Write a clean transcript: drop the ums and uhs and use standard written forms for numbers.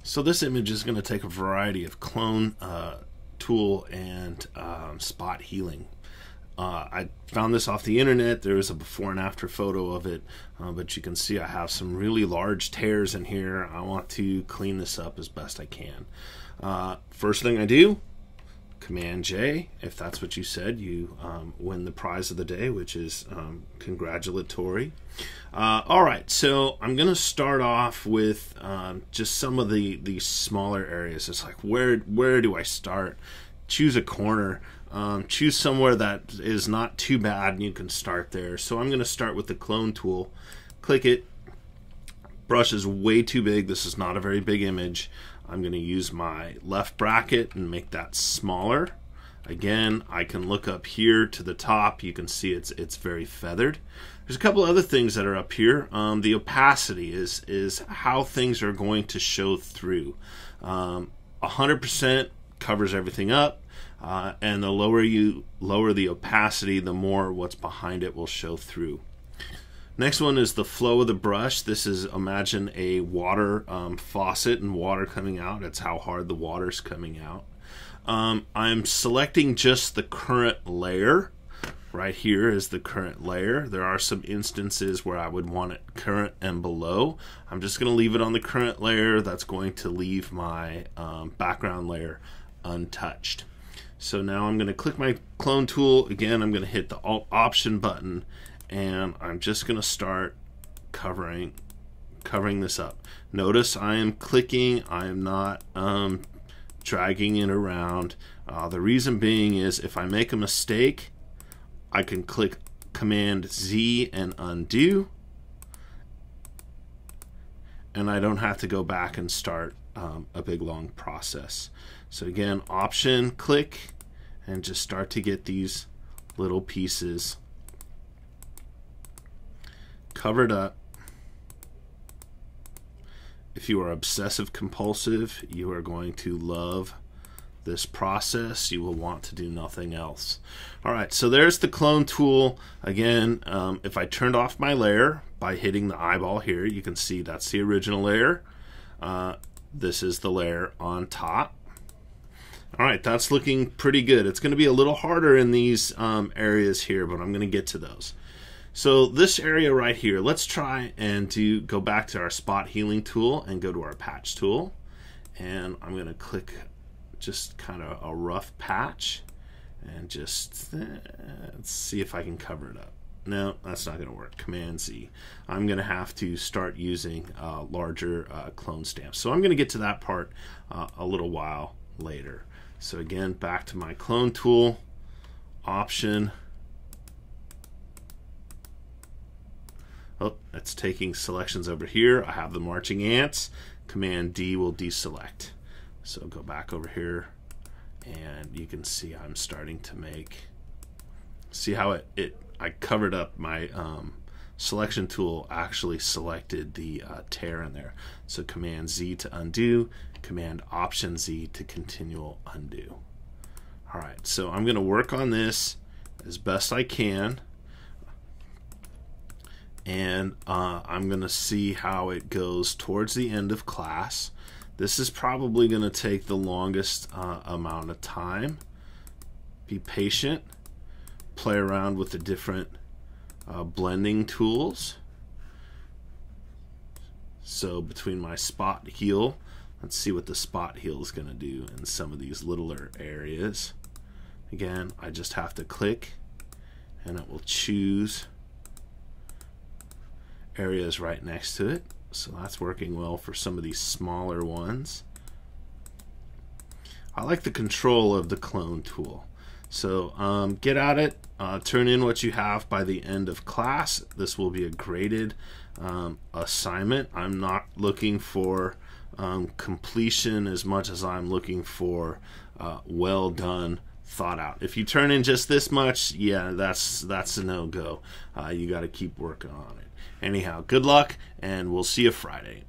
So this image is going to take a variety of clone tool and spot healing. I found this off the internet. There is a before and after photo of it, but you can see I have some really large tears in here. I want to clean this up as best I can. First thing I do, Command J. If that's what you said, you win the prize of the day, which is congratulatory. Alright, so I'm going to start off with just some of the smaller areas. It's like, where do I start? Choose a corner. Choose somewhere that is not too bad and you can start there. So I'm going to start with the clone tool. Click it. Brush is way too big. This is not a very big image. I'm going to use my left bracket and make that smaller. Again, I can look up here to the top. You can see it's very feathered. There's a couple other things that are up here. The opacity is how things are going to show through. 100% covers everything up, and the lower you lower the opacity, the more what's behind it will show through. Next one is the flow of the brush. This is, imagine a water faucet and water coming out. That's how hard the water's coming out. I'm selecting just the current layer. Right here is the current layer. There are some instances where I would want it current and below. I'm just going to leave it on the current layer. That's going to leave my background layer untouched. So now I'm going to click my clone tool. Again, I'm going to hit the Alt Option button, and I'm just going to start covering this up. Notice I am clicking. I am not dragging it around. The reason being is if I make a mistake, I can click Command Z and undo, and I don't have to go back and start a big long process. So again, Option, click, and just start to get these little pieces covered up. If you are obsessive compulsive, you are going to love this process. You will want to do nothing else. Alright, so there's the clone tool. Again, if I turned off my layer by hitting the eyeball here, you can see that's the original layer. This is the layer on top. Alright, that's looking pretty good. It's going to be a little harder in these areas here, but I'm going to get to those. So this area right here, let's try and go back to our spot healing tool and go to our patch tool. And I'm going to click just kind of a rough patch and just let's see if I can cover it up. No, that's not going to work. Command Z. I'm going to have to start using larger clone stamps. So I'm going to get to that part a little while later. So again, back to my clone tool, Option. Oh, it's taking selections over here. I have the marching ants. Command D will deselect. So go back over here, and you can see I'm starting to make. See how I covered up my selection tool. Actually selected the tear in there. So Command Z to undo. Command Option Z to continual undo. All right, so I'm going to work on this as best I can. And I'm going to see how it goes towards the end of class. This is probably going to take the longest amount of time. Be patient. Play around with the different blending tools. So between my spot heal, let's see what the spot heal is going to do in some of these littler areas. Again, I just have to click, and it will choose areas right next to it. So that's working well for some of these smaller ones. I like the control of the clone tool. So get at it, turn in what you have by the end of class. This will be a graded assignment. I'm not looking for completion as much as I'm looking for well done, thought out. If you turn in just this much, yeah, that's a no-go. You got to keep working on it. Anyhow, good luck, and we'll see you Friday.